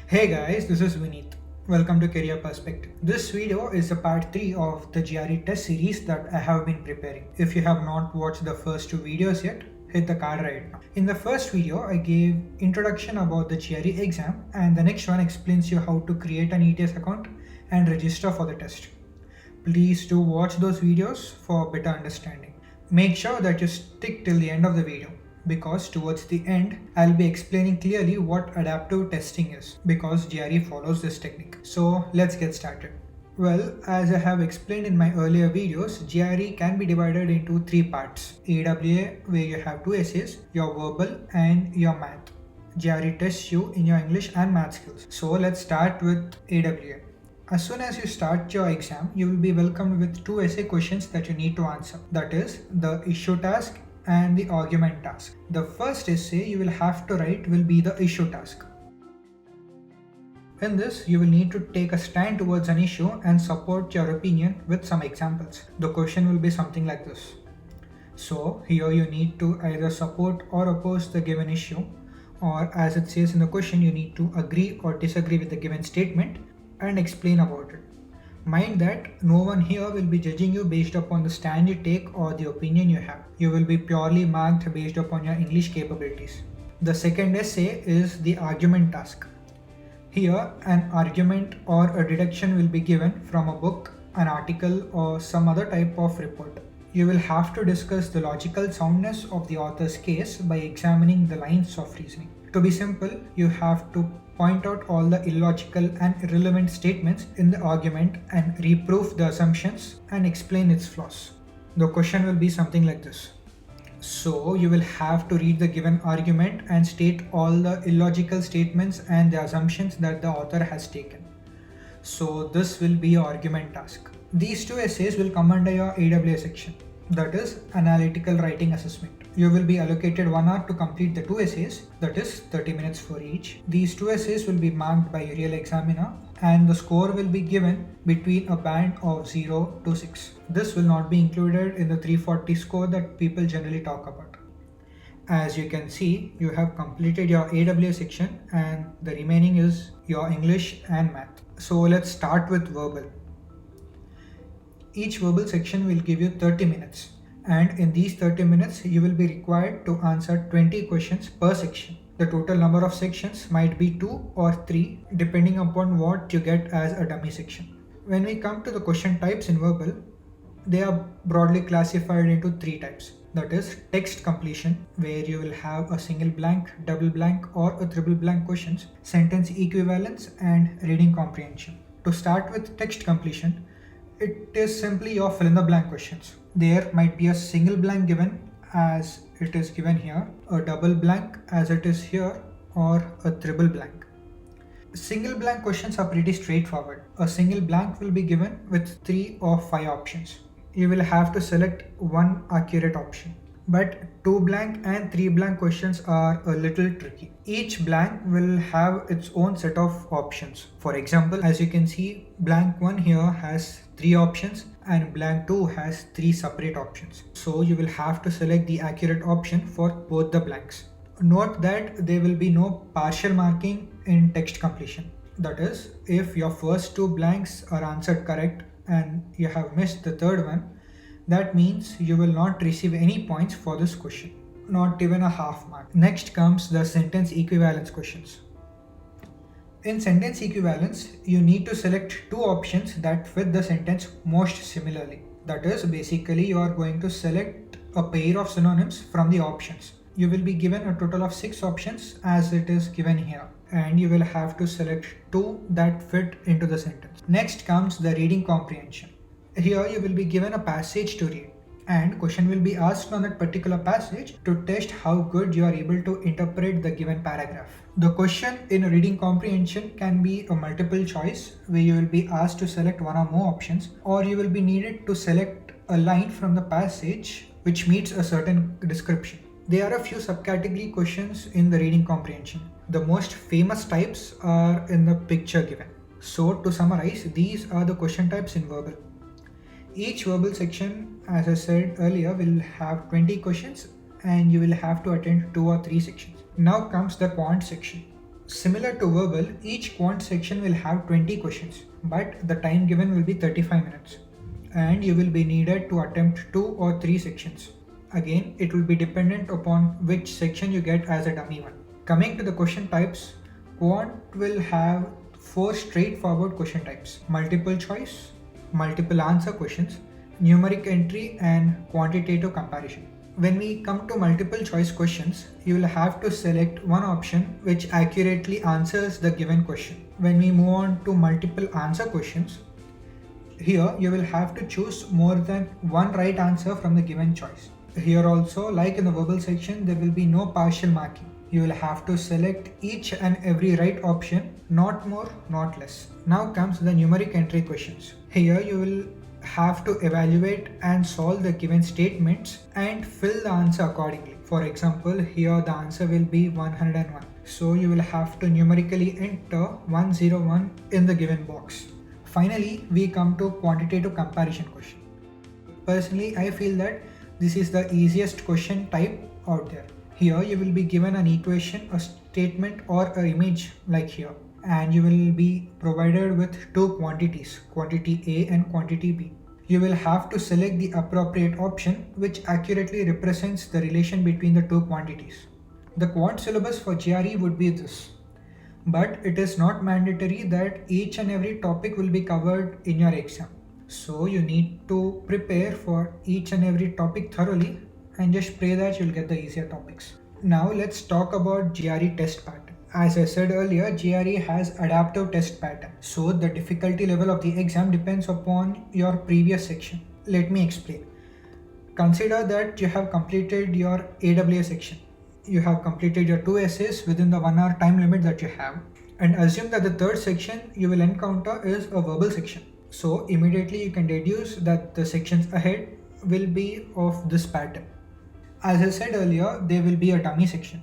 Hey guys, this is Vineet. Welcome to Career Perspective. This video is a part 3 of the GRE test series that I have been preparing. If you have not watched the first two videos yet, hit the card right now. In the first video, I gave introduction about the GRE exam and the next one explains you how to create an ETS account and register for the test. Please do watch those videos for better understanding. Make sure that you stick till the end of the video because towards the end I'll be explaining clearly what adaptive testing is because GRE follows this technique. So let's get started. Well, as I have explained in my earlier videos, GRE can be divided into three parts. AWA, where you have two essays, your verbal and your math. GRE tests you in your English and math skills. So let's start with AWA. As soon as you start your exam, you will be welcomed with two essay questions that you need to answer. That is the issue task and the argument task. The first essay you will have to write will be the issue task. In this, you will need to take a stand towards an issue and support your opinion with some examples. The question will be something like this. So here you need to either support or oppose the given issue, or as it says in the question, you need to agree or disagree with the given statement and explain about it. Mind that no one here will be judging you based upon the stand you take or the opinion you have. You will be purely marked based upon your English capabilities. The second essay is the argument task. Here, an argument or a deduction will be given from a book, an article, or some other type of report. You will have to discuss the logical soundness of the author's case by examining the lines of reasoning. To be simple, you have to point out all the illogical and irrelevant statements in the argument and reproof the assumptions and explain its flaws. The question will be something like this. So you will have to read the given argument and state all the illogical statements and the assumptions that the author has taken. So this will be your argument task. These two essays will come under your AWA section, that is analytical writing assessment. You will be allocated 1 hour to complete the two essays, that is 30 minutes for each. These two essays will be marked by your real examiner and the score will be given between a band of 0 to 6. This will not be included in the 340 score that people generally talk about. As you can see, you have completed your AWA section and the remaining is your English and math. So let's start with verbal. Each verbal section will give you 30 minutes. And in these 30 minutes, you will be required to answer 20 questions per section. The total number of sections might be 2 or 3 depending upon what you get as a dummy section. When we come to the question types in verbal, they are broadly classified into 3 types. That is text completion, where you will have a single blank, double blank or a triple blank questions, sentence equivalence and reading comprehension. To start with text completion, it is simply your fill in the blank questions. There might be a single blank given as it is given here, a double blank as it is here, or a triple blank. Single blank questions are pretty straightforward. A single blank will be given with 3 or 5 options. You will have to select one accurate option. But 2 blank and 3 blank questions are a little tricky. Each blank will have its own set of options. For example, as you can see, blank 1 here has 3 options and blank 2 has 3 separate options. So you will have to select the accurate option for both the blanks. Note that there will be no partial marking in text completion. That is, if your first 2 blanks are answered correct and you have missed the third one, that means you will not receive any points for this question, not even a half mark. Next comes the sentence equivalence questions. In sentence equivalence, you need to select 2 options that fit the sentence most similarly. That is, basically you are going to select a pair of synonyms from the options. You will be given a total of 6 options as it is given here, and you will have to select 2 that fit into the sentence. Next comes the reading comprehension. Here you will be given a passage to read and question will be asked on that particular passage to test how good you are able to interpret the given paragraph. The question in reading comprehension can be a multiple choice where you will be asked to select one or more options, or you will be needed to select a line from the passage which meets a certain description. There are a few subcategory questions in the reading comprehension. The most famous types are in the picture given. So to summarize, these are the question types in verbal. Each verbal section, as I said earlier, will have 20 questions and you will have to attend 2 or 3 sections. Now comes the quant section. Similar to verbal, each quant section will have 20 questions, but the time given will be 35 minutes. And you will be needed to attempt 2 or 3 sections. Again, it will be dependent upon which section you get as a dummy one. Coming to the question types, quant will have 4 straightforward question types: multiple choice, multiple answer questions, numeric entry, and quantitative comparison. When we come to multiple choice questions, you will have to select one option which accurately answers the given question. When we move on to multiple answer questions, here you will have to choose more than one right answer from the given choice. Here also, like in the verbal section, there will be no partial marking. You will have to select each and every right option, not more, not less. Now comes the numeric entry questions. Here you will have to evaluate and solve the given statements and fill the answer accordingly. For example, here the answer will be 101. So you will have to numerically enter 101 in the given box. Finally, we come to quantitative comparison question. Personally, I feel that this is the easiest question type out there. Here you will be given an equation, a statement, or an image like here, and you will be provided with two quantities, quantity A and quantity B. You will have to select the appropriate option which accurately represents the relation between the two quantities. The quant syllabus for GRE would be this, but it is not mandatory that each and every topic will be covered in your exam. So you need to prepare for each and every topic thoroughly and just pray that you'll get the easier topics. Now let's talk about GRE test pattern. As I said earlier, GRE has adaptive test pattern. So the difficulty level of the exam depends upon your previous section. Let me explain. Consider that you have completed your AWA section. You have completed your 2 essays within the 1 hour time limit that you have. And assume that the third section you will encounter is a verbal section. So immediately you can deduce that the sections ahead will be of this pattern. As I said earlier, there will be a dummy section.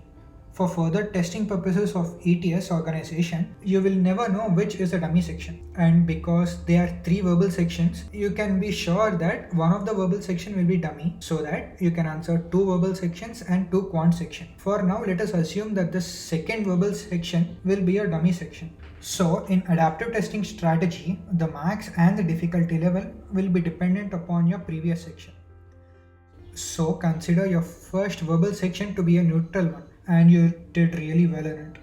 For further testing purposes of ETS organization, you will never know which is a dummy section. And because there are 3 verbal sections, you can be sure that one of the verbal section will be dummy, so that you can answer 2 verbal sections and 2 quant section. For now, let us assume that the second verbal section will be a dummy section. So in adaptive testing strategy, the marks and the difficulty level will be dependent upon your previous section. So consider your first verbal section to be a neutral one, and you did really well in it.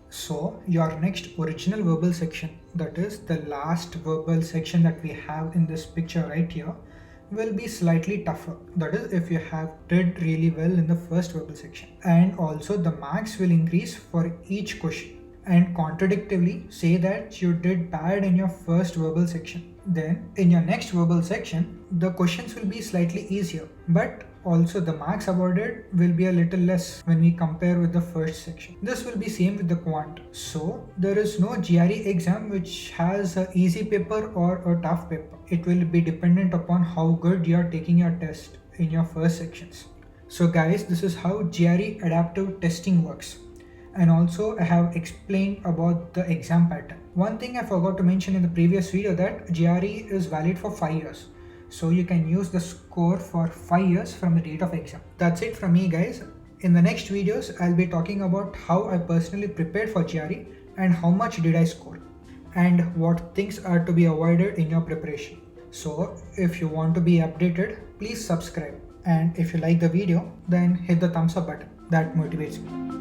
So your next original verbal section, that is the last verbal section that we have in this picture right here, will be slightly tougher. That is if you have did really well in the first verbal section. And also the marks will increase for each question. And contradictively say that you did bad in your first verbal section. Then in your next verbal section, the questions will be slightly easier, but also the marks awarded will be a little less when we compare with the first section. This will be same with the quant. So there is no GRE exam which has an easy paper or a tough paper. It will be dependent upon how good you are taking your test in your first sections. So guys, this is how GRE adaptive testing works. And also I have explained about the exam pattern. One thing I forgot to mention in the previous video, that GRE is valid for 5 years. So you can use the score for 5 years from the date of exam. That's it from me guys. In the next videos, I'll be talking about how I personally prepared for GRE and how much did I score and what things are to be avoided in your preparation. So if you want to be updated, please subscribe. And if you like the video, then hit the thumbs up button. That motivates me.